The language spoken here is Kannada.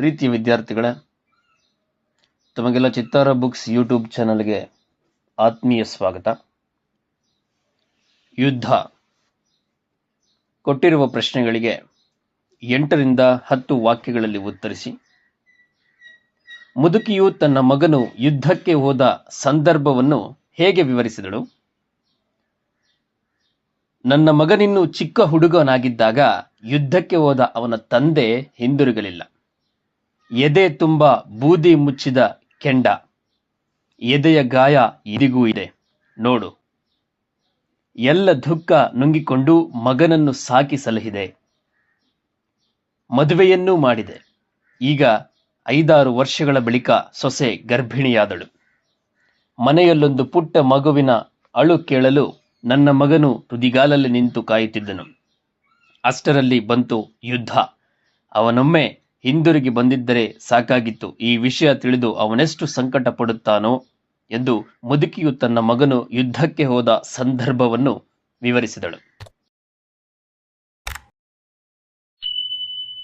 ಪ್ರೀತಿಯ ವಿದ್ಯಾರ್ಥಿಗಳೇ, ತಮಗೆಲ್ಲ ಚಿತ್ತಾರ ಬುಕ್ಸ್ ಯೂಟ್ಯೂಬ್ ಚಾನಲ್ಗೆ ಆತ್ಮೀಯ ಸ್ವಾಗತ. ಯುದ್ಧ ಕೊಟ್ಟಿರುವ ಪ್ರಶ್ನೆಗಳಿಗೆ 8 ರಿಂದ 10 ವಾಕ್ಯಗಳಲ್ಲಿ ಉತ್ತರಿಸಿ. ಮುದುಕಿಯು ತನ್ನ ಮಗನು ಯುದ್ಧಕ್ಕೆ ಹೋದ ಸಂದರ್ಭವನ್ನು ಹೇಗೆ ವಿವರಿಸಿದಳು? ನನ್ನ ಮಗನಿನ್ನು ಚಿಕ್ಕ ಹುಡುಗನಾಗಿದ್ದಾಗ ಯುದ್ಧಕ್ಕೆ ಹೋದ ಅವನ ತಂದೆ ಹಿಂದಿರುಗಲಿಲ್ಲ. ಎದೆ ತುಂಬ ಬೂದಿ ಮುಚ್ಚಿದ ಕೆಂಡ, ಎದೆಯ ಗಾಯ ಇಂದಿಗೂ ಇದೆ ನೋಡು. ಎಲ್ಲ ದುಃಖ ನುಂಗಿಕೊಂಡು ಮಗನನ್ನು ಸಾಕಿ ಸಲಹಿದೆ, ಮದುವೆಯನ್ನೂ ಮಾಡಿದೆ. ಈಗ 5-6 ವರ್ಷಗಳ ಬಳಿಕ ಸೊಸೆ ಗರ್ಭಿಣಿಯಾದಳು. ಮನೆಯಲ್ಲೊಂದು ಪುಟ್ಟ ಮಗುವಿನ ಅಳು ಕೇಳಲು ನನ್ನ ಮಗನು ತುದಿಗಾಲಲ್ಲಿ ನಿಂತು ಕಾಯುತ್ತಿದ್ದನು. ಅಷ್ಟರಲ್ಲಿ ಬಂತು ಯುದ್ಧ. ಅವನೊಮ್ಮೆ ಹಿಂದಿರುಗಿ ಬಂದಿದ್ದರೆ ಸಾಕಾಗಿತ್ತು. ಈ ವಿಷಯ ತಿಳಿದು ಅವನೆಷ್ಟು ಸಂಕಟ ಪಡುತ್ತಾನೋ ಎಂದು ಮುದುಕಿಯು ತನ್ನ ಮಗನು ಯುದ್ಧಕ್ಕೆ ಹೋದ ಸಂದರ್ಭವನ್ನು ವಿವರಿಸಿದಳು.